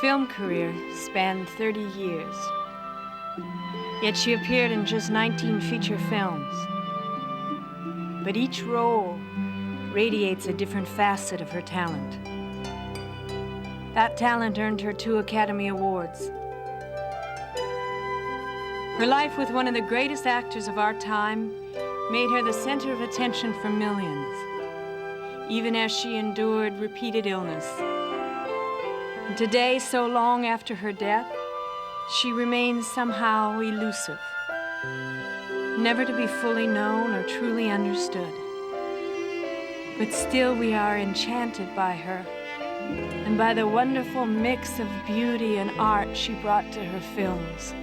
film career spanned 30 years. Yet she appeared in just 19 feature films. But each role radiates a different facet of her talent. That talent earned her 2 Academy Awards. Her life with one of the greatest actors of our time made her the center of attention for millions, even as she endured repeated illness. And today, so long after her death, she remains somehow elusive, never to be fully known or truly understood. But still we are enchanted by her and by the wonderful mix of beauty and art she brought to her films.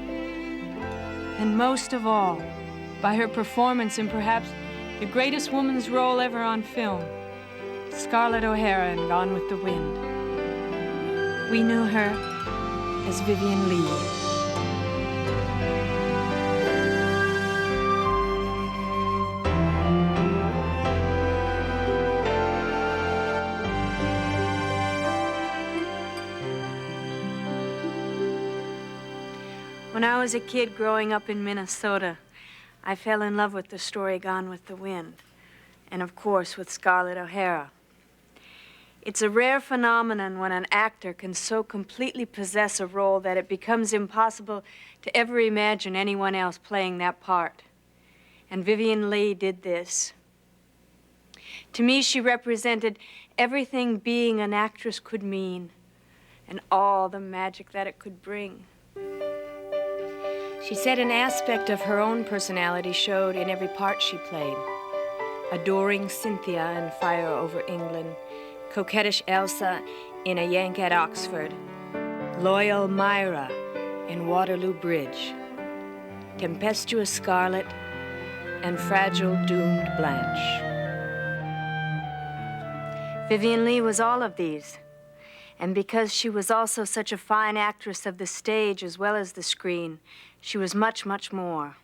And most of all, by her performance in perhaps the greatest woman's role ever on film, Scarlett O'Hara in Gone with the Wind. We knew her as Vivien Leigh. When I was a kid growing up in Minnesota, I fell in love with the story Gone with the Wind, and of course with Scarlett O'Hara. It's a rare phenomenon when an actor can so completely possess a role that it becomes impossible to ever imagine anyone else playing that part. And Vivien Leigh did this. To me, she represented everything being an actress could mean, and all the magic that it could bring. She said an aspect of her own personality showed in every part she played. Adoring Cynthia in Fire Over England, coquettish Elsa in A Yank at Oxford, loyal Myra in Waterloo Bridge, tempestuous Scarlett, and fragile, doomed Blanche. Vivien Leigh was all of these. And because she was also such a fine actress of the stage as well as the screen, she was much, much more.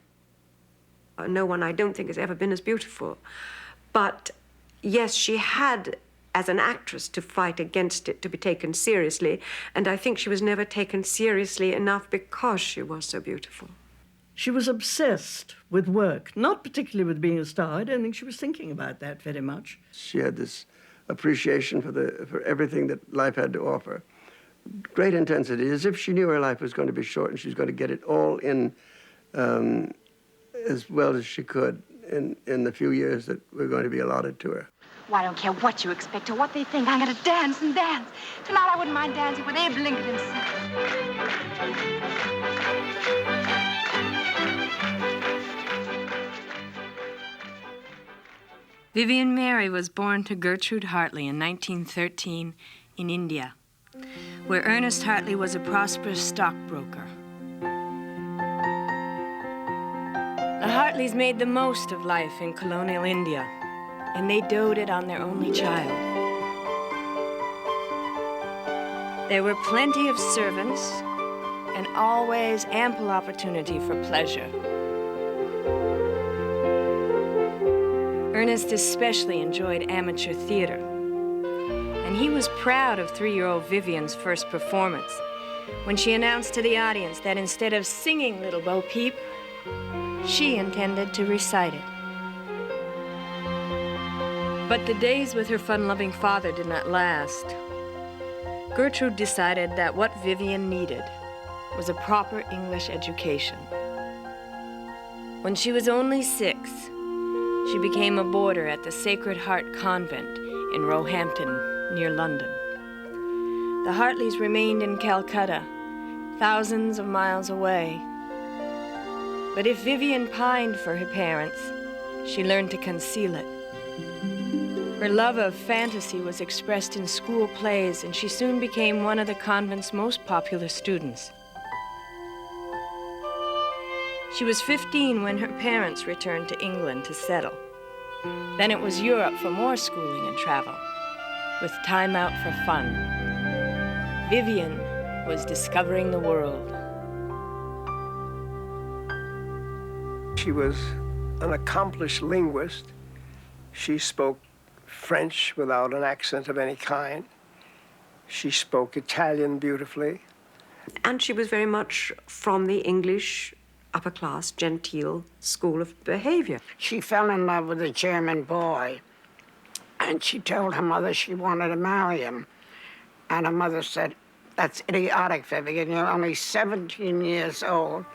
No one, I don't think, has ever been as beautiful. But yes, she had, as an actress, to fight against it, to be taken seriously. And I think she was never taken seriously enough because she was so beautiful. She was obsessed with work, not particularly with being a star. I don't think she was thinking about that very much. She had this appreciation for everything that life had to offer. Great intensity, as if she knew her life was going to be short and she was going to get it all in as well as she could in the few years that were going to be allotted to her. Well, I don't care what you expect or what they think. I'm going to dance and dance. Tonight I wouldn't mind dancing with Abe Lincoln himself. Vivien Mary was born to Gertrude Hartley in 1913 in India, where Ernest Hartley was a prosperous stockbroker. The Hartleys made the most of life in colonial India, and they doted on their only child. There were plenty of servants and always ample opportunity for pleasure. Ernest especially enjoyed amateur theater, and he was proud of 3-year-old Vivien's first performance when she announced to the audience that instead of singing Little Bo Peep, she intended to recite it. But the days with her fun-loving father did not last. Gertrude decided that what Vivien needed was a proper English education. When she was only 6, she became a boarder at the Sacred Heart Convent in Roehampton, near London. The Hartleys remained in Calcutta, thousands of miles away. But if Vivien pined for her parents, she learned to conceal it. Her love of fantasy was expressed in school plays, and she soon became one of the convent's most popular students. She was 15 when her parents returned to England to settle. Then it was Europe for more schooling and travel, with time out for fun. Vivien was discovering the world. She was an accomplished linguist. She spoke French without an accent of any kind. She spoke Italian beautifully. And she was very much from the English upper-class, genteel school of behavior. She fell in love with a German boy, and she told her mother she wanted to marry him. And her mother said, "That's idiotic, Vivien. You're only 17 years old."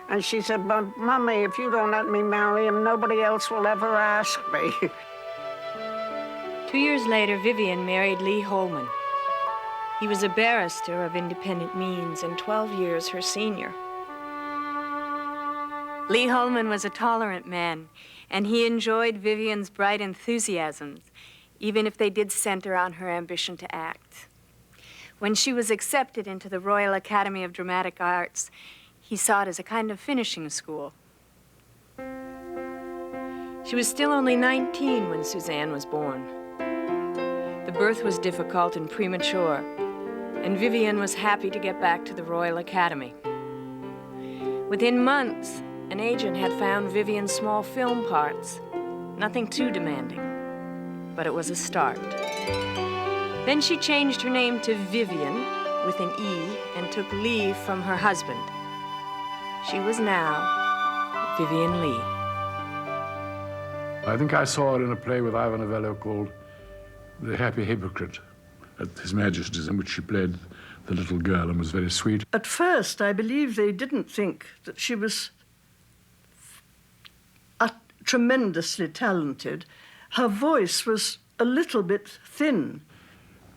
And she said, "But, Mommy, if you don't let me marry him, nobody else will ever ask me." 2 years later, Vivien married Leigh Holman. He was a barrister of independent means and 12 years her senior. Leigh Holman was a tolerant man, and he enjoyed Vivien's bright enthusiasms, even if they did center on her ambition to act. When she was accepted into the Royal Academy of Dramatic Arts, he saw it as a kind of finishing school. She was still only 19 when Suzanne was born. The birth was difficult and premature, and Vivien was happy to get back to the Royal Academy. Within months, an agent had found Vivien small film parts, nothing too demanding, but it was a start. Then she changed her name to Vivien, with an E, and took Leigh from her husband. She was now Vivien Leigh. I think I saw her in a play with Ivan Novello called The Happy Hypocrite at His Majesty's, in which she played the little girl and was very sweet. At first, I believe they didn't think that she was tremendously talented. Her voice was a little bit thin.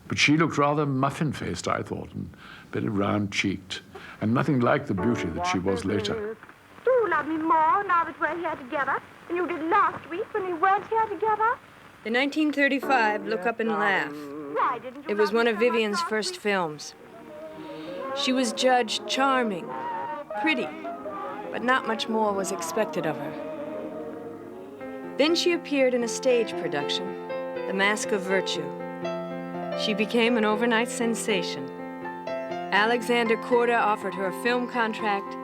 But she looked rather muffin-faced, I thought, and very round-cheeked, and nothing like the beauty that she was later. Do you love me more now that we're here together than you did last week when we weren't here together? In 1935, Look Up and Laugh. Why didn't you It was love one me of so much Vivien's last first week? films. She was judged charming, pretty, but not much more was expected of her. Then she appeared in a stage production, The Mask of Virtue. She became an overnight sensation. Alexander Korda offered her a film contract,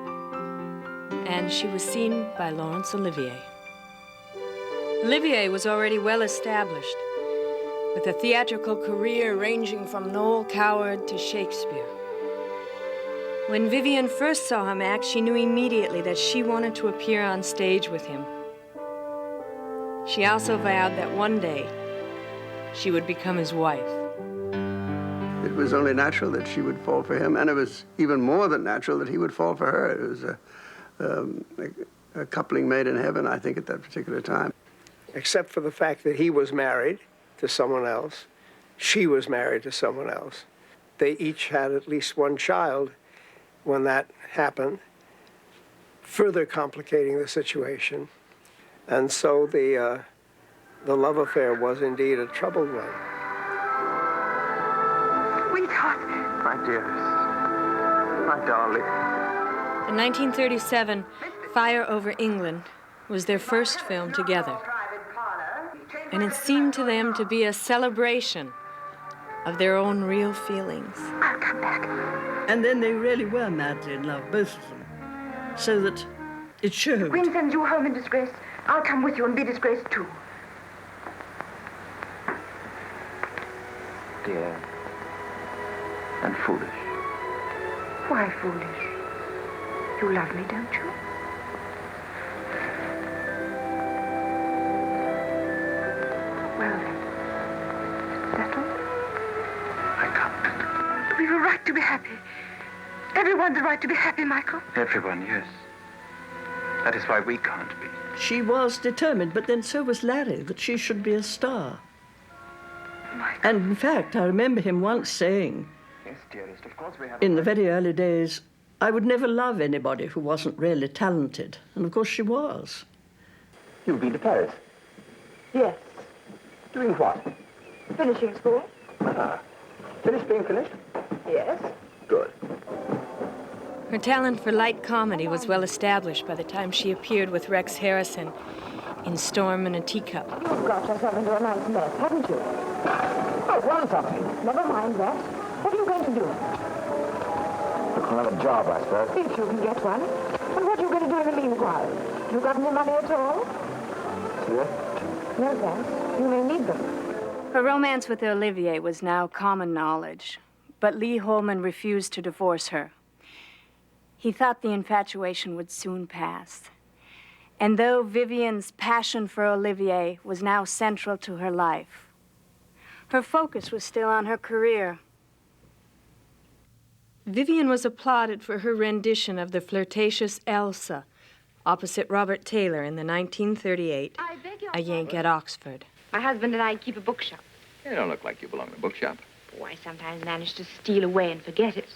and she was seen by Laurence Olivier. Olivier was already well established, with a theatrical career ranging from Noel Coward to Shakespeare. When Vivien first saw him act, she knew immediately that she wanted to appear on stage with him. She also vowed that one day she would become his wife. It was only natural that she would fall for him, and it was even more than natural that he would fall for her. It was a coupling made in heaven, I think, at that particular time. Except for the fact that he was married to someone else, she was married to someone else. They each had at least one child when that happened, further complicating the situation. And so the love affair was indeed a troubled one. Sweetheart. My dearest, my darling. In 1937, Fire Over England was their first film together. And it seemed to them to be a celebration of their own real feelings. I'll come back. And then they really were madly in love, both of them, so that it showed. Queen sends you home in disgrace. I'll come with you and be disgraced too. Dear and foolish. Why foolish? You love me, don't you? Well then, settled? I can't. We've a right to be happy. Everyone's a right to be happy, Michael. Everyone, yes. That is why we can't be. She was determined, but then so was Larry, that she should be a star. Michael. And in fact, I remember him once saying, Yes, dearest, of course we have. in the very early days, I would never love anybody who wasn't really talented. And of course she was. You've been to Paris. Yes. Doing what? Finishing school? Finished being finished? Yes. Good. Her talent for light comedy was well established by the time she appeared with Rex Harrison in Storm in a Teacup. You've got yourself into a nice mess, haven't you? I've won something. Never mind that. What are you going to do? Look for another job, I suppose. If you can get one. And what are you going to do in the meanwhile? You got any money at all? Yes? No, thanks. You may need them. Her romance with Olivier was now common knowledge, but Leigh Holman refused to divorce her. He thought the infatuation would soon pass. And though Vivien's passion for Olivier was now central to her life, her focus was still on her career. Vivien was applauded for her rendition of the flirtatious Elsa opposite Robert Taylor in the 1938 A Yank at Oxford. My husband and I keep a bookshop. You don't look like you belong in a bookshop. Oh, I sometimes manage to steal away and forget it.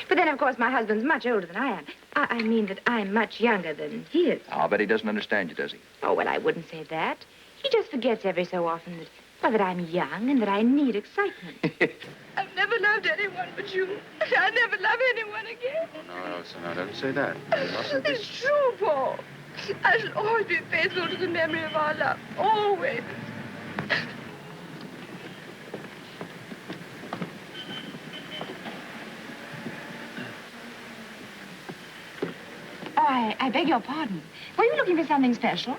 But then, of course, my husband's much older than I am. I mean that I'm much younger than he is. I'll bet he doesn't understand you, does he? Oh, well, I wouldn't say that. He just forgets every so often that, well, that I'm young and that I need excitement. I've never loved anyone but you. I'll never love anyone again. Oh, no, Elsa, no, don't say that. It's true, Paul. I shall always be faithful to the memory of our love. Always. Oh, I beg your pardon. Were you looking for something special?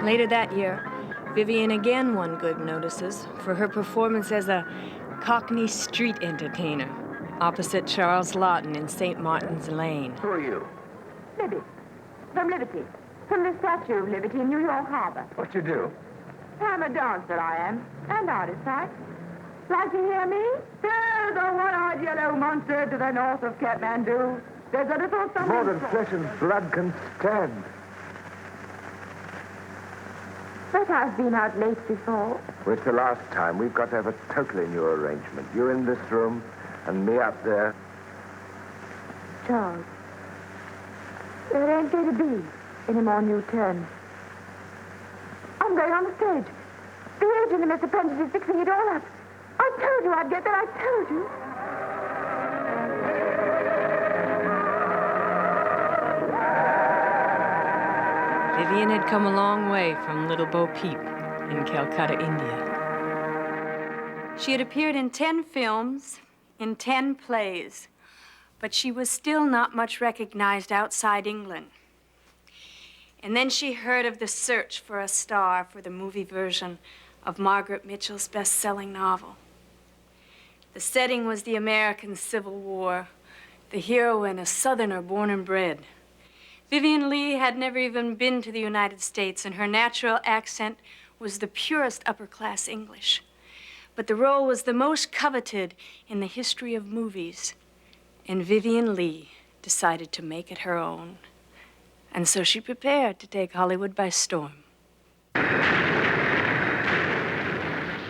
Later that year, Vivien again won good notices for her performance as a Cockney street entertainer opposite Charles Laughton in St. Martin's Lane. Who are you? Libby. From Liberty. From the Statue of Liberty in New York Harbor. What you do? I'm a dancer, I am. And artist, right? Like to hear me? There's a one-eyed yellow monster to the north of Kathmandu. There's a little something... More than flesh and blood can stand. But I've been out late before. Well, it's the last time. We've got to have a totally new arrangement. You in this room and me up there. Charles, there ain't going to be any more new turns. I'm going on the stage. The agent and Mr. Prentice is fixing it all up. I told you I'd get there. I told you. Vivien had come a long way from Little Bo Peep in Calcutta, India. She had appeared in 10 films, in 10 plays, but she was still not much recognized outside England. And then she heard of the search for a star for the movie version of Margaret Mitchell's best-selling novel. The setting was the American Civil War, the heroine a Southerner born and bred. Vivien Leigh had never even been to the United States, and her natural accent was the purest upper-class English. But the role was the most coveted in the history of movies, and Vivien Leigh decided to make it her own. And so she prepared to take Hollywood by storm.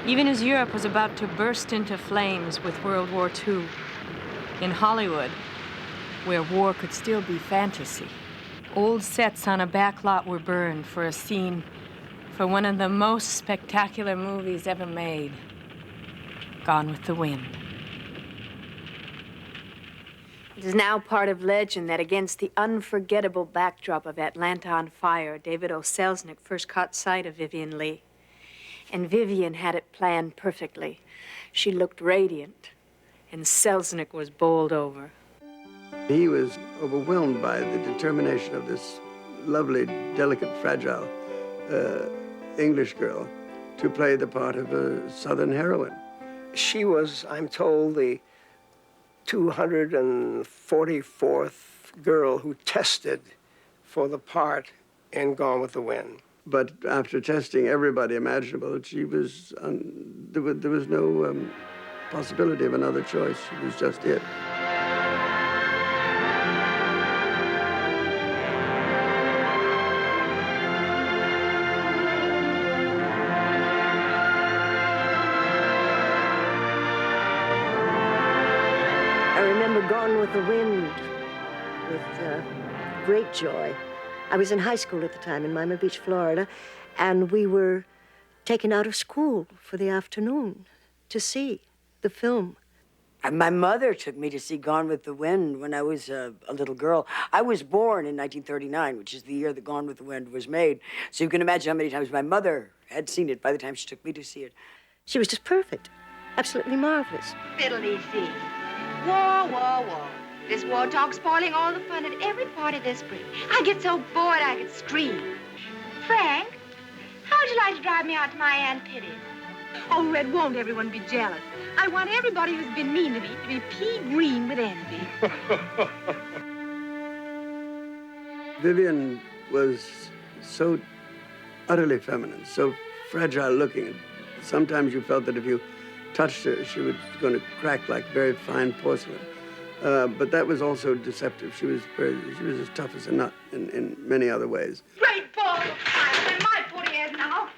Even as Europe was about to burst into flames with World War II, in Hollywood, where war could still be fantasy, old sets on a back lot were burned for a scene for one of the most spectacular movies ever made, Gone with the Wind. It is now part of legend that against the unforgettable backdrop of Atlanta on fire, David O. Selznick first caught sight of Vivien Leigh. And Vivien had it planned perfectly. She looked radiant, and Selznick was bowled over. He was overwhelmed by the determination of this lovely, delicate, fragile English girl to play the part of a Southern heroine. She was, I'm told, the 244th girl who tested for the part in Gone with the Wind. But after testing everybody imaginable, she was there was no possibility of another choice. She was just it. I remember Gone with the Wind with great joy. I was in high school at the time in Miami Beach, Florida, and we were taken out of school for the afternoon to see the film. And my mother took me to see Gone with the Wind when I was a little girl. I was born in 1939, which is the year that Gone with the Wind was made. So you can imagine how many times my mother had seen it by the time she took me to see it. She was just perfect, absolutely marvelous. Fiddly-dee. War, war, war. This war talk's spoiling all the fun at every party this spring. I get so bored I could scream. Frank, how would you like to drive me out to my Aunt Pitty's? Oh, Red, won't everyone be jealous? I want everybody who's been mean to me to be pea-green with envy. Vivien was so utterly feminine, so fragile looking. Sometimes you felt that if you touched her, she was going to crack like very fine porcelain. But that was also deceptive. She was as tough as a nut in many other ways. Great balls of fire. And my footy is now.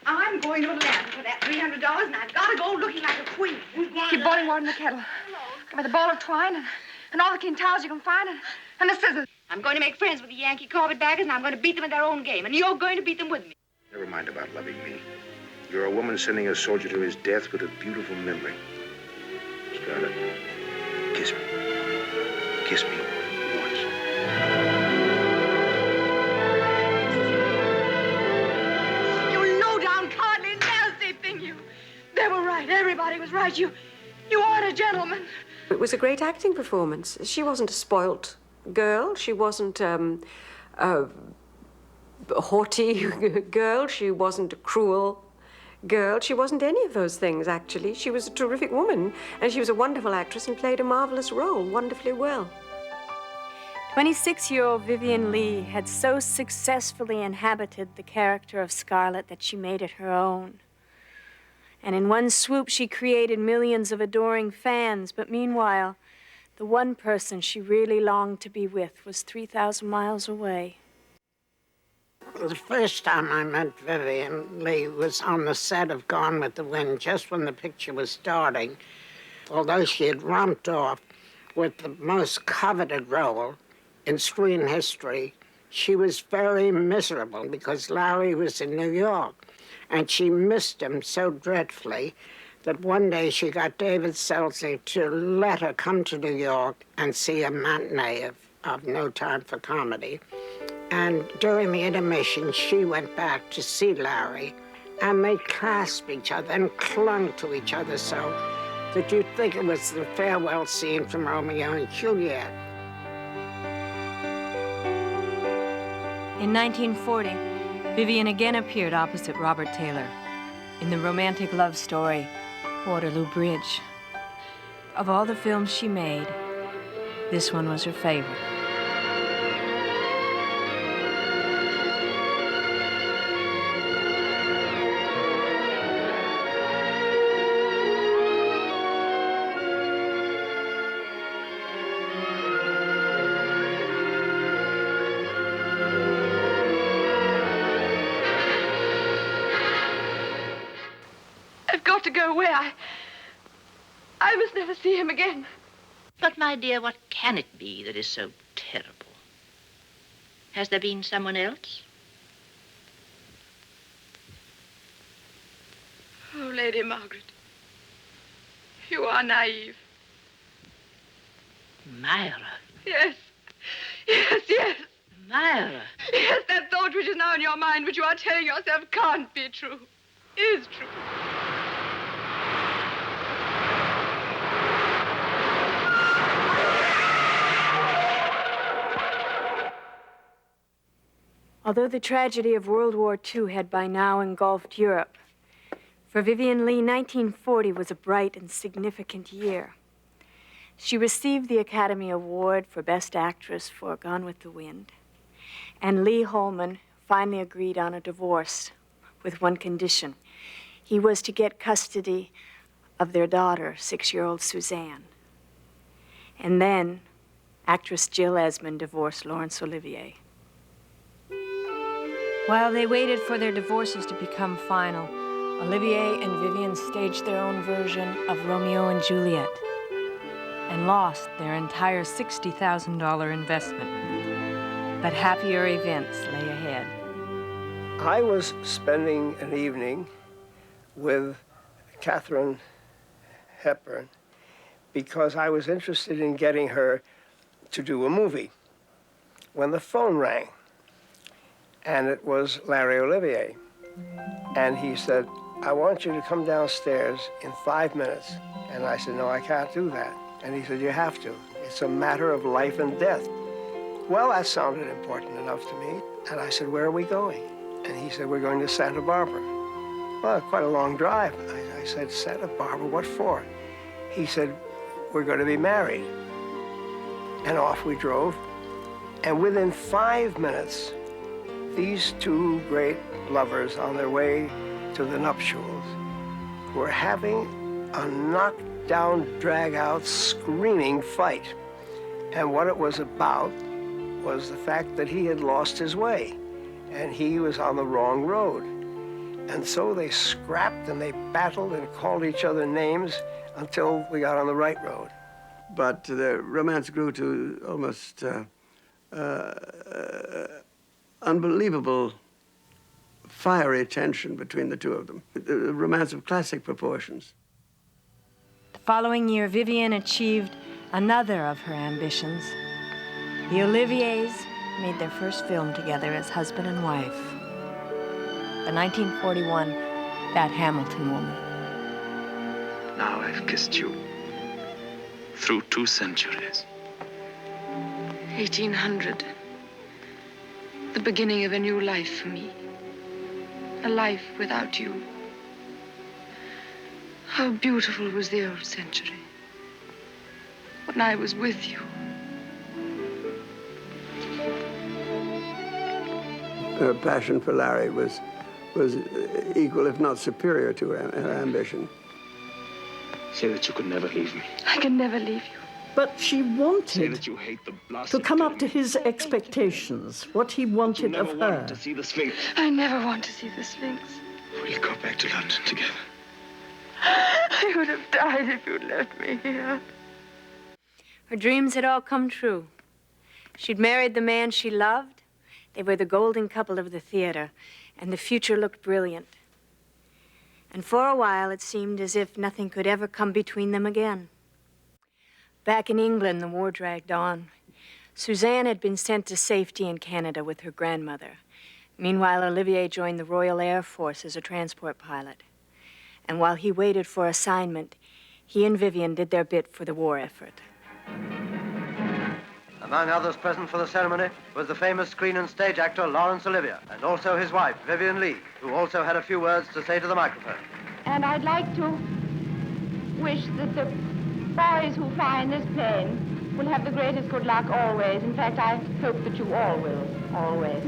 I'm going to Atlanta for that $300, and I've got to go looking like a queen. Keep boiling water in the kettle. Give me the ball of twine and all the clean towels you can find and the scissors. I'm going to make friends with the Yankee carpetbaggers, and I'm going to beat them at their own game, and you're going to beat them with me. Never mind about loving me. You're a woman sending a soldier to his death with a beautiful memory. Scarlett, kiss me. Kiss me once. You low-down, cardly, nasty thing, you. They were right. Everybody was right. You aren't a gentleman. It was a great acting performance. She wasn't a spoilt girl. She wasn't a haughty girl. She wasn't a cruel girl. She wasn't any of those things, actually. She was a terrific woman, and she was a wonderful actress and played a marvelous role wonderfully well. 26-year-old Vivien Leigh had so successfully inhabited the character of Scarlett that she made it her own. And in one swoop, she created millions of adoring fans. But meanwhile, the one person she really longed to be with was 3,000 miles away. The first time I met Vivien Leigh was on the set of Gone with the Wind, just when the picture was starting. Although she had romped off with the most coveted role in screen history, she was very miserable because Larry was in New York. And she missed him so dreadfully that one day she got David Selznick to let her come to New York and see a matinee of No Time for Comedy. And during the intermission, she went back to see Larry, and they clasped each other and clung to each other so that you'd think it was the farewell scene from Romeo and Juliet. In 1940, Vivien again appeared opposite Robert Taylor in the romantic love story, Waterloo Bridge. Of all the films she made, this one was her favorite. To go away. I must never see him again. But, my dear, what can it be that is so terrible? Has there been someone else? Oh, Lady Margaret, you are naive. Myra. Yes. Yes, yes. Myra. Yes, that thought which is now in your mind, which you are telling yourself can't be true, is true. Although the tragedy of World War II had by now engulfed Europe, for Vivien Leigh, 1940 was a bright and significant year. She received the Academy Award for Best Actress for Gone with the Wind, and Lee Holman finally agreed on a divorce with one condition. He was to get custody of their daughter, 6-year-old Suzanne. And then actress Jill Esmond divorced Laurence Olivier. While they waited for their divorces to become final, Olivier and Vivien staged their own version of Romeo and Juliet and lost their entire $60,000 investment. But happier events lay ahead. I was spending an evening with Katharine Hepburn because I was interested in getting her to do a movie when the phone rang. And it was Larry Olivier. And he said, I want you to come downstairs in 5 minutes. And I said, no, I can't do that. And he said, you have to. It's a matter of life and death. Well, that sounded important enough to me. And I said, where are we going? And he said, we're going to Santa Barbara. Well, quite a long drive. I said, I said, set up, Barbara, what for? He said, we're going to be married. And off we drove. And within 5 minutes, these two great lovers on their way to the nuptials were having a knockdown, drag-out, screaming fight. And what it was about was the fact that he had lost his way, and he was on the wrong road. And so they scrapped and they battled and called each other names until we got on the right road. But the romance grew to almost unbelievable fiery tension between the two of them. A romance of classic proportions. The following year, Vivien achieved another of her ambitions. The Oliviers made their first film together as husband and wife. The 1941 That Hamilton Woman. Now I've kissed you through 2 centuries. 1800. The beginning of a new life for me. A life without you. How beautiful was the old century. When I was with you. Her passion for Larry was equal, if not superior, to her ambition. Say that you could never leave me. I can never leave you. But she Say wanted that you hate the blast to come up to his expectations, what he wanted of her. to see the Sphinx. I never want to see the Sphinx. We'll go back to London together. I would have died if you'd left me here. Her dreams had all come true. She'd married the man she loved. They were the golden couple of the theater, and the future looked brilliant. And for a while, it seemed as if nothing could ever come between them again. Back in England, the war dragged on. Suzanne had been sent to safety in Canada with her grandmother. Meanwhile, Olivier joined the Royal Air Force as a transport pilot. And while he waited for assignment, he and Vivien did their bit for the war effort. Among others present for the ceremony was the famous screen and stage actor Laurence Olivier, and also his wife, Vivien Leigh, who also had a few words to say to the microphone. And I'd like to wish that the boys who fly in this plane will have the greatest good luck always. In fact, I hope that you all will, always.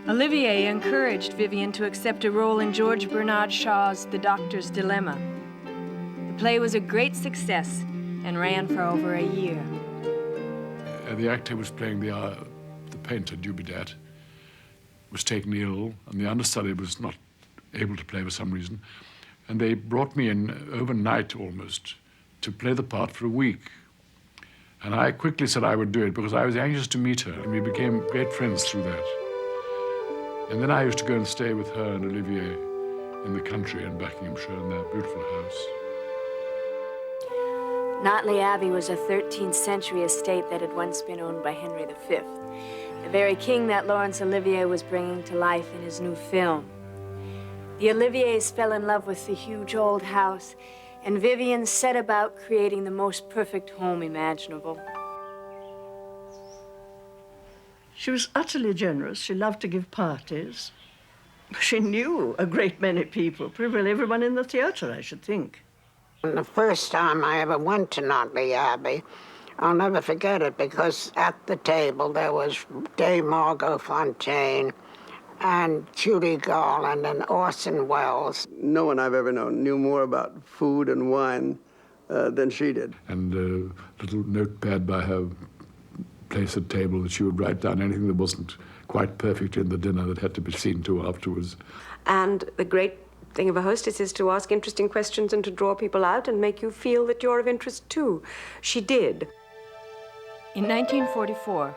Olivier encouraged Vivien to accept a role in George Bernard Shaw's The Doctor's Dilemma. The play was a great success and ran for over a year. The actor who was playing the painter, Dubedat, was taken ill, and the understudy was not able to play for some reason. And they brought me in overnight almost to play the part for a week. And I quickly said I would do it because I was anxious to meet her, and we became great friends through that. And then I used to go and stay with her and Olivier in the country in Buckinghamshire in their beautiful house. Notley Abbey was a 13th century estate that had once been owned by Henry V, the very king that Laurence Olivier was bringing to life in his new film. The Oliviers fell in love with the huge old house, and Vivien set about creating the most perfect home imaginable. She was utterly generous. She loved to give parties. She knew a great many people, pretty well everyone in the theatre, I should think. The first time I ever went to Notley Abbey, I'll never forget it, because at the table there was Dame Margot Fontaine and Judy Garland and Orson Welles. No one I've ever known knew more about food and wine than she did. And a little notepad by her place at table that she would write down anything that wasn't quite perfect in the dinner that had to be seen to afterwards. And the great thing of a hostess is to ask interesting questions and to draw people out and make you feel that you're of interest too. She did. In 1944,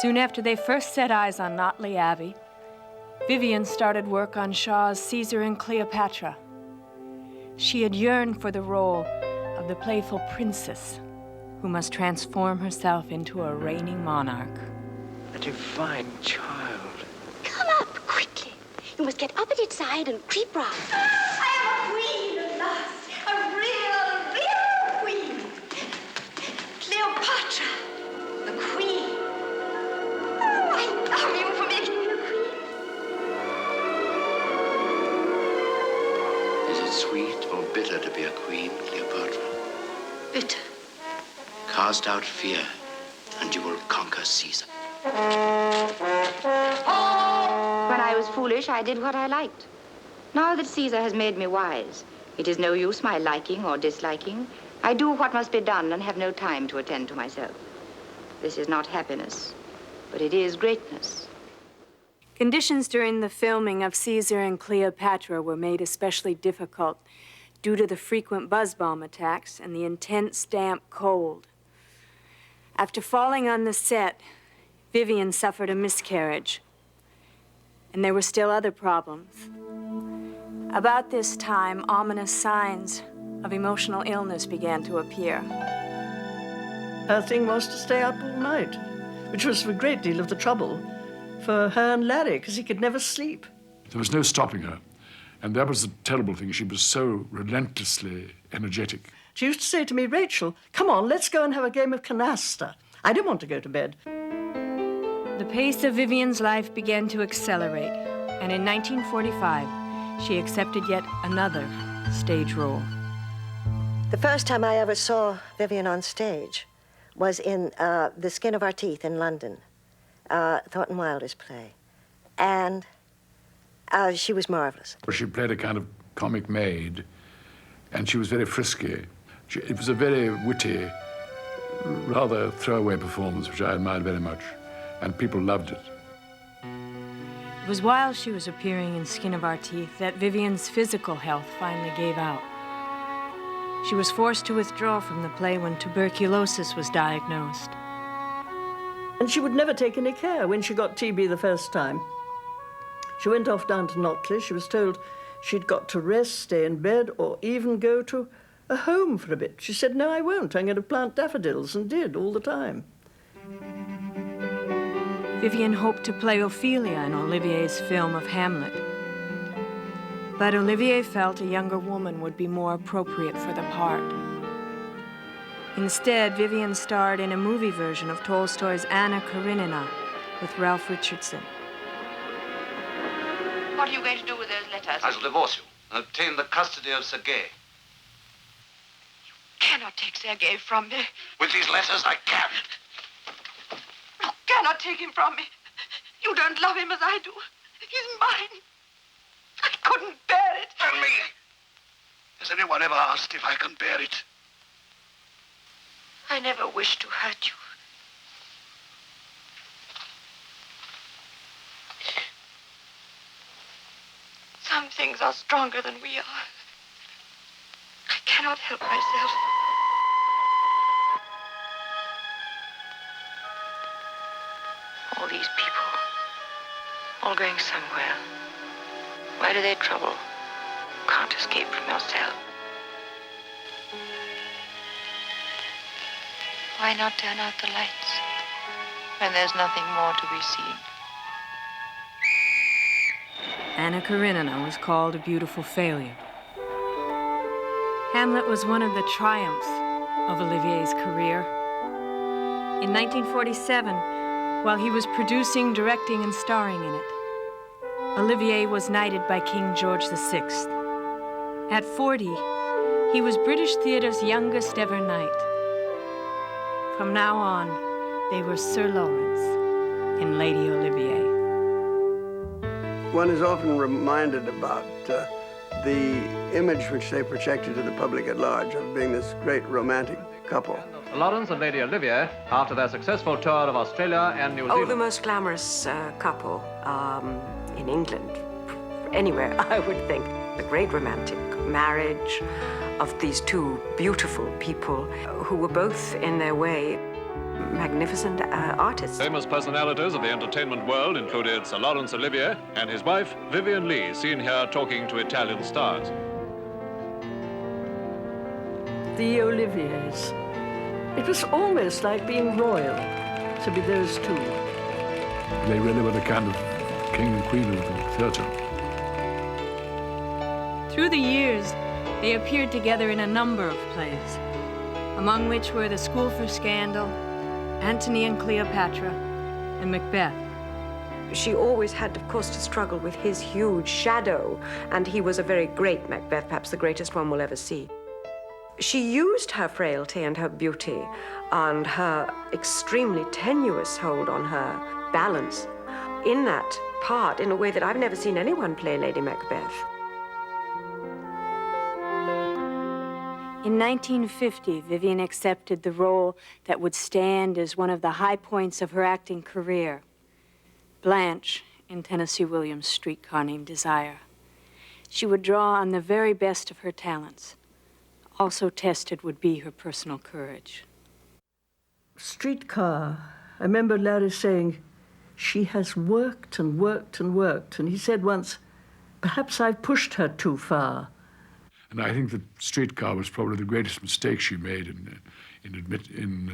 soon after they first set eyes on Notley Abbey, Vivien started work on Shaw's Caesar and Cleopatra. She had yearned for the role of the playful princess who must transform herself into a reigning monarch. A divine child. Come up quickly. You must get up at its side and creep round. I am a queen at last. A real queen. Cleopatra, the queen. Oh, I love you for making me a queen. This is Cast out fear, and you will conquer Caesar. When I was foolish, I did what I liked. Now that Caesar has made me wise, it is no use my liking or disliking. I do what must be done and have no time to attend to myself. This is not happiness, but it is greatness. Conditions during the filming of Caesar and Cleopatra were made especially difficult due to the frequent buzz bomb attacks and the intense, damp cold. After falling on the set, Vivien suffered a miscarriage, and there were still other problems. About this time, ominous signs of emotional illness began to appear. Her thing was to stay up all night, which was a great deal of the trouble for her and Larry, because he could never sleep. There was no stopping her, and that was the terrible thing. She was so relentlessly energetic. She used to say to me, Rachel, come on, let's go and have a game of canasta. I didn't want to go to bed. The pace of Vivien's life began to accelerate, and in 1945, she accepted yet another stage role. The first time I ever saw Vivien on stage was in The Skin of Our Teeth in London, Thornton Wilder's play. And she was marvelous. She played a kind of comic maid, and she was very frisky. It was a very witty, rather throwaway performance, which I admired very much, and people loved it. It was while she was appearing in Skin of Our Teeth that Vivien's physical health finally gave out. She was forced to withdraw from the play when tuberculosis was diagnosed. And she would never take any care when she got TB the first time. She went off down to Notley. She was told she'd got to rest, stay in bed, or even go to a home for a bit. She said, no, I won't. I'm going to plant daffodils, and did all the time. Vivien hoped to play Ophelia in Olivier's film of Hamlet. But Olivier felt a younger woman would be more appropriate for the part. Instead, Vivien starred in a movie version of Tolstoy's Anna Karenina with Ralph Richardson. What are you going to do with those letters? I shall divorce you and obtain the custody of Sergei. You cannot take Sergei from me. With these letters, I can. You cannot take him from me. You don't love him as I do. He's mine. I couldn't bear it. And me. Has anyone ever asked if I can bear it? I never wished to hurt you. Some things are stronger than we are. I cannot help myself. All these people, all going somewhere. Why do they trouble? Can't escape from yourself. Why not turn out the lights when there's nothing more to be seen? Anna Karenina was called a beautiful failure. Hamlet was one of the triumphs of Olivier's career. In 1947, while he was producing, directing, and starring in it, Olivier was knighted by King George VI. At 40, he was British theatre's youngest ever knight. From now on, they were Sir Lawrence and Lady Olivier. One is often reminded about the image which they projected to the public at large of being this great romantic couple. Lawrence and Lady Olivier, after their successful tour of Australia and New Zealand. Oh, the most glamorous couple in England, anywhere, I would think. The great romantic marriage of these two beautiful people who were both, in their way, magnificent artists. Famous personalities of the entertainment world included Sir Laurence Olivier and his wife, Vivien Leigh, seen here talking to Italian stars. The Oliviers. It was almost like being royal to be those two. They really were the kind of king and queen of the theatre. Through the years, they appeared together in a number of plays, among which were The School for Scandal, Antony and Cleopatra, and Macbeth. She always had, of course, to struggle with his huge shadow, and he was a very great Macbeth, perhaps the greatest one we'll ever see. She used her frailty and her beauty and her extremely tenuous hold on her balance in that part in a way that I've never seen anyone play Lady Macbeth. In 1950, Vivien accepted the role that would stand as one of the high points of her acting career, Blanche in Tennessee Williams' Streetcar Named Desire. She would draw on the very best of her talents. Also tested would be her personal courage. Streetcar, I remember Larry saying, she has worked and worked and worked. And he said once, perhaps I've pushed her too far. And I think that Streetcar was probably the greatest mistake she made in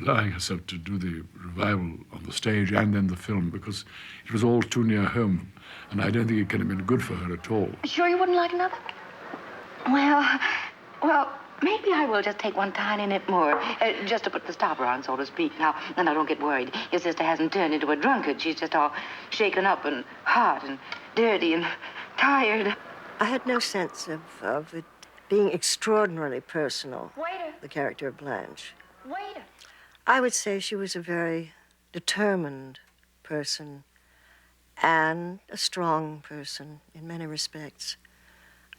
allowing herself to do the revival on the stage and then the film, because it was all too near home, and I don't think it could have been good for her at all. Sure you wouldn't like another? Well, maybe I will just take one tiny nip more, just to put the stopper on, so to speak. Now, don't get worried. Your sister hasn't turned into a drunkard. She's just all shaken up and hot and dirty and tired. I had no sense of it being extraordinarily personal, Waiter. the character of Blanche. Waiter. I would say she was a very determined person and a strong person in many respects.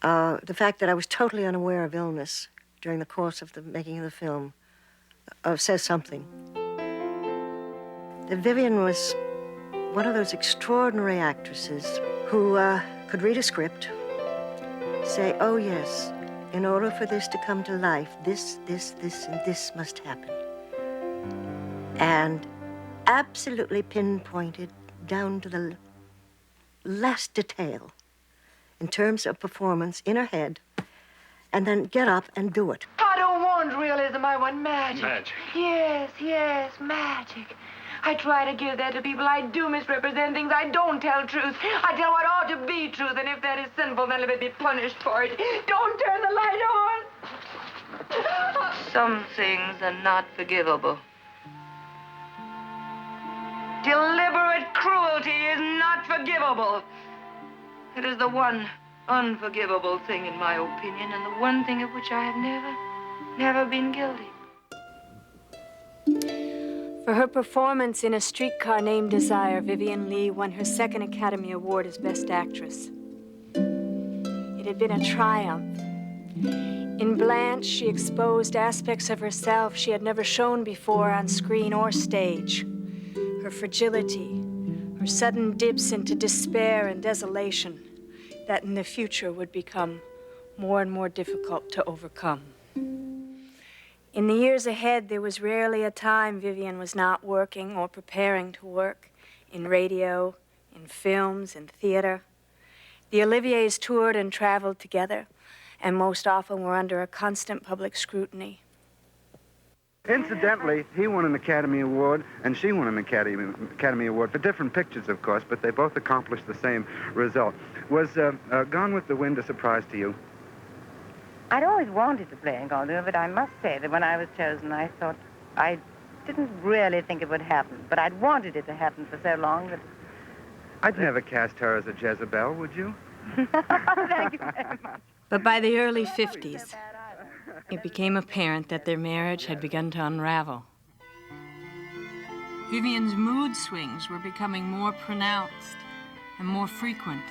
The fact that I was totally unaware of illness during the course of the making of the film says something. That Vivien was one of those extraordinary actresses who could read a script, say, oh yes, in order for this to come to life, this, and this must happen. And absolutely pinpointed down to the last detail in terms of performance in her head, and then get up and do it. I don't want realism, I want magic. Magic. Yes, magic. I try to give that to people. I do misrepresent things. I don't tell truth. I tell what ought to be truth, and if that is sinful, then let me be punished for it. Don't turn the light on. Some things are not forgivable. Deliberate cruelty is not forgivable. It is the one unforgivable thing, in my opinion, and the one thing of which I have never been guilty. For her performance in A Streetcar Named Desire, Vivien Leigh won her second Academy Award as Best Actress. It had been a triumph. In Blanche, she exposed aspects of herself she had never shown before on screen or stage. Her fragility, her sudden dips into despair and desolation that in the future would become more and more difficult to overcome. In the years ahead, there was rarely a time Vivien was not working or preparing to work in radio, in films, in theater. The Oliviers toured and traveled together, and most often were under a constant public scrutiny. Incidentally, he won an Academy Award, and she won an Academy Award for different pictures, of course, but they both accomplished the same result. Was Gone with the Wind a surprise to you? I'd always wanted to play in Gone with the Wind, but I must say that when I was chosen, I thought I didn't really think it would happen, but I'd wanted it to happen for so long that... I'd never cast her as a Jezebel, would you? Thank you very much. But by the early 50s, it became apparent that their marriage had begun to unravel. Vivien's mood swings were becoming more pronounced and more frequent.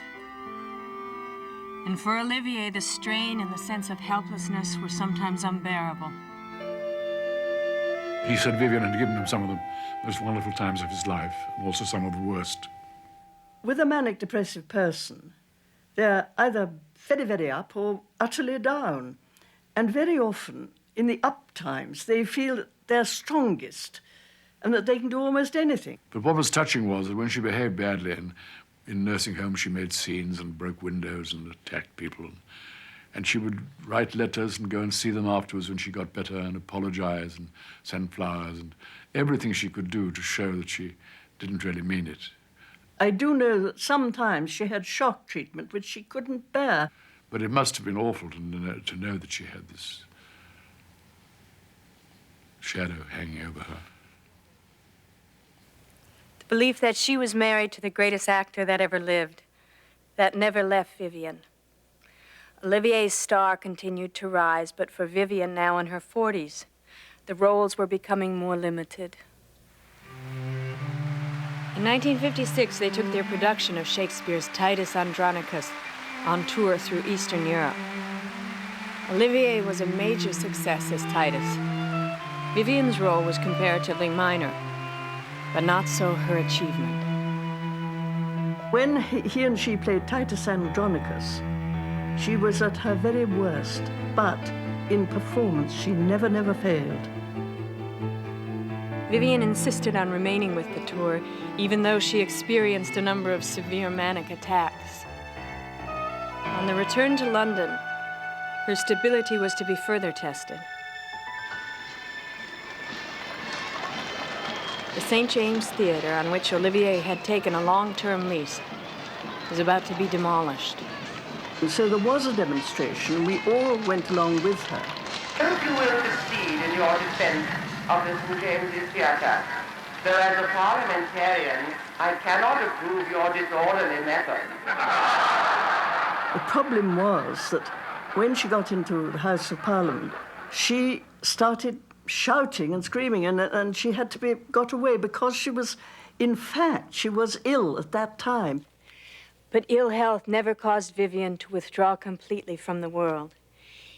And for Olivier, the strain and the sense of helplessness were sometimes unbearable. He said Vivien had given him some of the most wonderful times of his life, and also some of the worst. With a manic depressive person, they're either very, very up or utterly down. And very often, in the up times, they feel they're strongest and that they can do almost anything. But what was touching was that when she behaved badly in nursing homes, she made scenes and broke windows and attacked people. And she would write letters and go and see them afterwards when she got better and apologize and send flowers and everything she could do to show that she didn't really mean it. I do know that sometimes she had shock treatment, which she couldn't bear. But it must have been awful to know that she had this shadow hanging over her. The belief that she was married to the greatest actor that ever lived, that never left Vivien. Olivier's star continued to rise, but for Vivien, now in her 40s, the roles were becoming more limited. In 1956, they took their production of Shakespeare's Titus Andronicus on tour through Eastern Europe. Olivier was a major success as Titus. Vivien's role was comparatively minor, but not so her achievement. When he and she played Titus Andronicus, she was at her very worst, but in performance, she never failed. Vivien insisted on remaining with the tour, even though she experienced a number of severe manic attacks. On the return to London, her stability was to be further tested. The St. James Theatre, on which Olivier had taken a long-term lease, was about to be demolished. And so there was a demonstration, and we all went along with her. Hope you will succeed in your defense of the St. James's Theatre. Though as a parliamentarian, I cannot approve your disorderly method. The problem was that when she got into the House of Parliament, she started shouting and screaming, and she had to be got away because she was, in fact, she was ill at that time. But ill health never caused Vivien to withdraw completely from the world.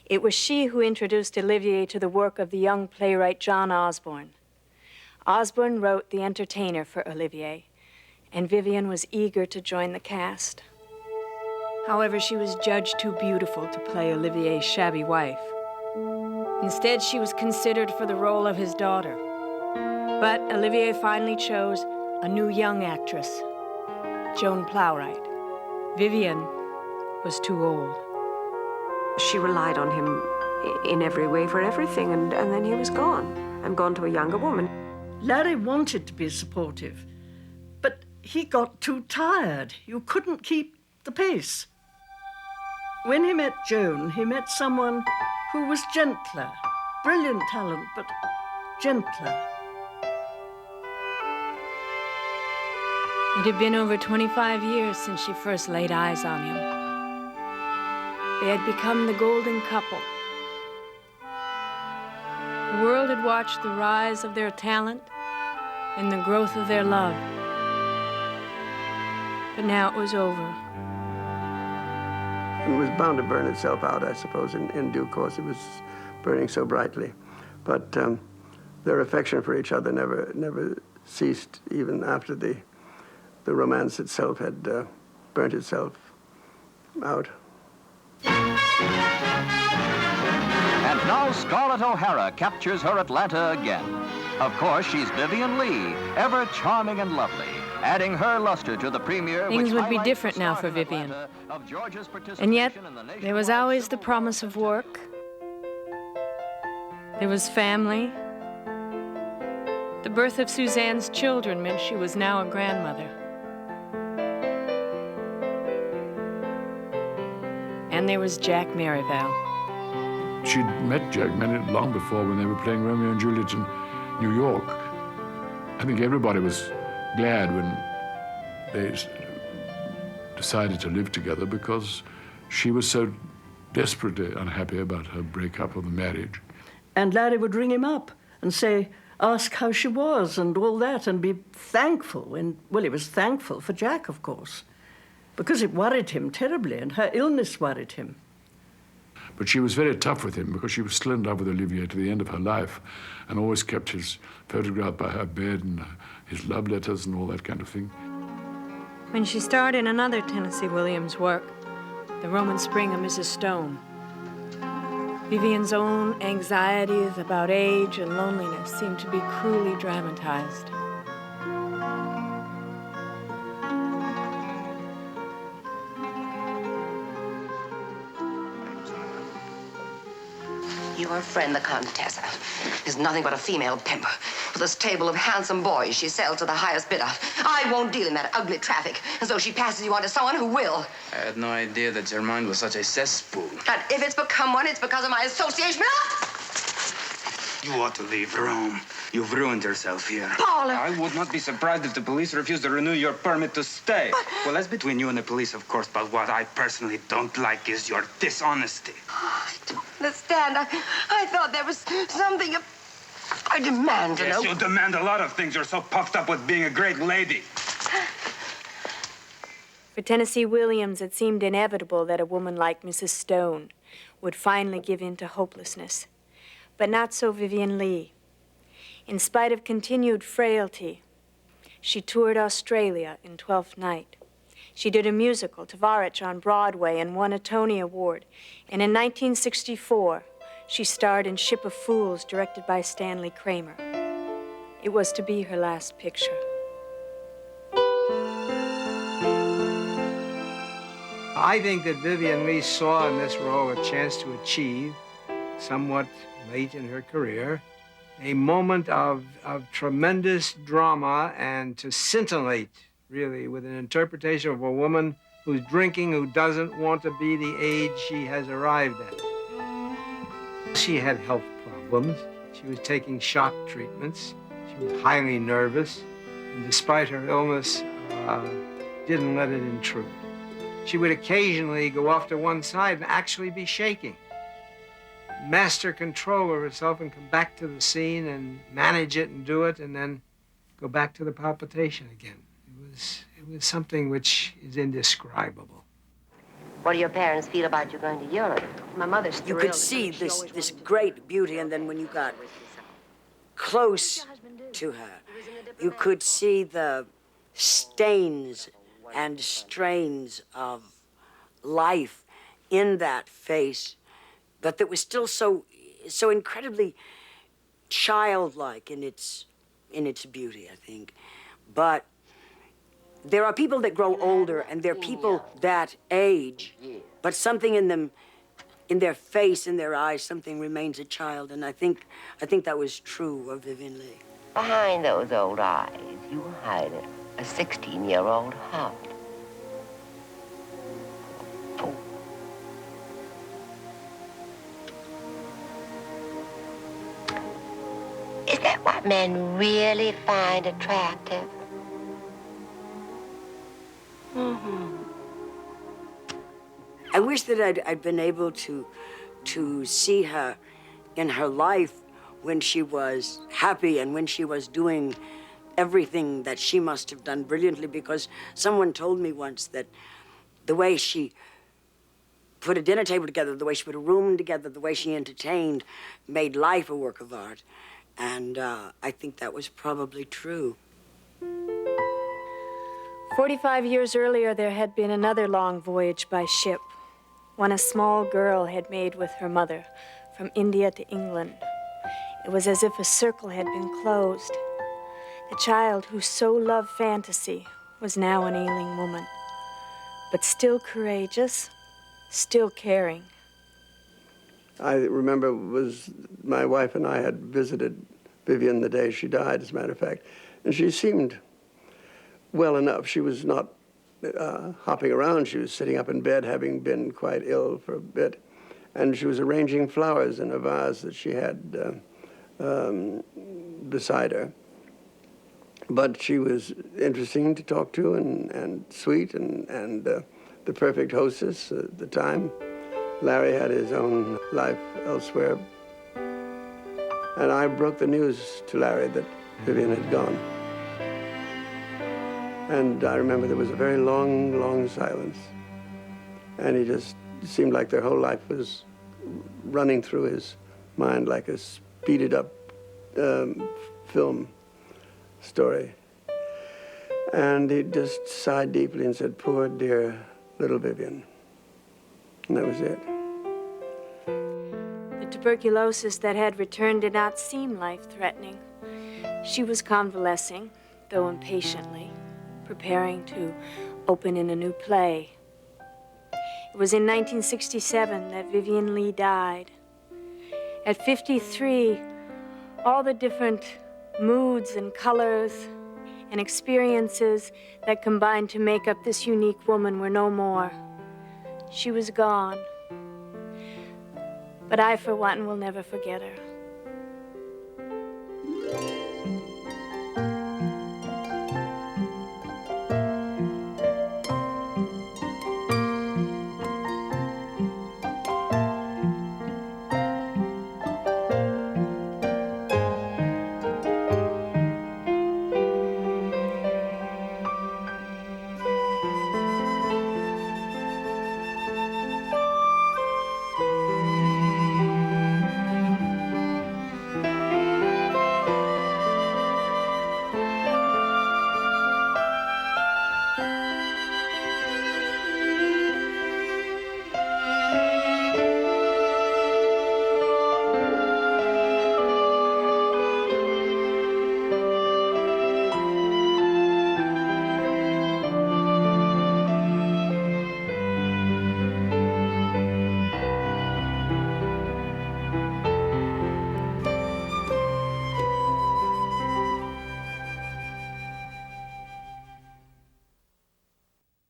It was she who introduced Olivier to the work of the young playwright John Osborne. Osborne wrote The Entertainer for Olivier, and Vivien was eager to join the cast. However, she was judged too beautiful to play Olivier's shabby wife. Instead, she was considered for the role of his daughter. But Olivier finally chose a new young actress, Joan Plowright. Vivien was too old. She relied on him in every way for everything, and then he was gone, and gone to a younger woman. Larry wanted to be supportive, but he got too tired. You couldn't keep the pace. When he met Joan, he met someone who was gentler, brilliant talent, but gentler. It had been over 25 years since she first laid eyes on him. They had become the golden couple. The world had watched the rise of their talent and the growth of their love. But now it was over. It was bound to burn itself out, I suppose, in due course. It was burning so brightly. But their affection for each other never ceased, even after the romance itself had burnt itself out. And now Scarlett O'Hara captures her Atlanta again. Of course, she's Vivien Leigh, ever charming and lovely, adding her luster to the premiere. Things would be different now for Vivien. And yet, there was always the promise of work. There was family. The birth of Suzanne's children meant she was now a grandmother. And there was Jack Merivale. She'd met Jack long before when they were playing Romeo and Juliet in New York. I think everybody was glad when they decided to live together because she was so desperately unhappy about her breakup of the marriage. And Larry would ring him up and say, ask how she was and all that, and be thankful. Well, he was thankful for Jack, of course, because it worried him terribly, and her illness worried him. But she was very tough with him because she was still in love with Olivier to the end of her life and always kept his photograph by her bed and his love letters and all that kind of thing. When she starred in another Tennessee Williams work, The Roman Spring of Mrs. Stone, Vivien's own anxieties about age and loneliness seemed to be cruelly dramatized. Your friend, the Contessa, is nothing but a female pimp with a stable of handsome boys she sells to the highest bidder. I won't deal in that ugly traffic, and so she passes you on to someone who will. I had no idea that your mind was such a cesspool. And if it's become one, it's because of my association. You ought to leave Rome. You've ruined yourself here. Paul! I would not be surprised if the police refused to renew your permit to stay. Well, that's between you and the police, of course, but what I personally don't like is your dishonesty. I don't understand. I thought there was something... I demand to know... Yes, you demand a lot of things. You're so puffed up with being a great lady. For Tennessee Williams, it seemed inevitable that a woman like Mrs. Stone would finally give in to hopelessness. But not so Vivien Leigh. In spite of continued frailty, she toured Australia in Twelfth Night. She did a musical, Tavares, on Broadway and won a Tony Award. And in 1964, she starred in Ship of Fools, directed by Stanley Kramer. It was to be her last picture. I think that Vivien Leigh saw in this role a chance to achieve, somewhat late in her career, a moment of tremendous drama and to scintillate, really, with an interpretation of a woman who's drinking, who doesn't want to be the age she has arrived at. She had health problems. She was taking shock treatments. She was highly nervous, and despite her illness, didn't let it intrude. She would occasionally go off to one side and actually be shaking. Master control of herself and come back to the scene and manage it and do it and then go back to the palpitation again. It was something which is indescribable. What do your parents feel about you going to Europe? My mother's You thrilled. could see this great beauty, and then when you got close to her, you could see the stains and strains of life in that face, but that was still so incredibly childlike in its beauty, I think. But there are people that grow older, and there are people that age, but something in them, in their face, in their eyes, something remains a child, and I think that was true of Vivien Leigh. Behind those old eyes, you hide a 16-year-old heart. Is that what men really find attractive? Mm-hmm. I wish that I'd been able to see her in her life when she was happy and when she was doing everything that she must have done brilliantly, because someone told me once that the way she put a dinner table together, the way she put a room together, the way she entertained, made life a work of art. And I think that was probably true. 45 years earlier, there had been another long voyage by ship, one a small girl had made with her mother from India to England. It was as if a circle had been closed. The child who so loved fantasy was now an ailing woman, but still courageous, still caring. I remember my wife and I had visited Vivien the day she died, as a matter of fact, and she seemed well enough. She was not hopping around. She was sitting up in bed, having been quite ill for a bit, and she was arranging flowers in a vase that she had beside her. But she was interesting to talk to and sweet and the perfect hostess at the time. Larry had his own life elsewhere. And I broke the news to Larry that Vivien had gone. And I remember there was a very long, long silence. And he just seemed like their whole life was running through his mind like a speeded up film story. And he just sighed deeply and said, "Poor, dear little Vivien." And that was it. The tuberculosis that had returned did not seem life-threatening. She was convalescing, though impatiently, preparing to open in a new play. It was in 1967 that Vivien Leigh died. At 53, all the different moods and colors and experiences that combined to make up this unique woman were no more. She was gone. But I, for one, will never forget her.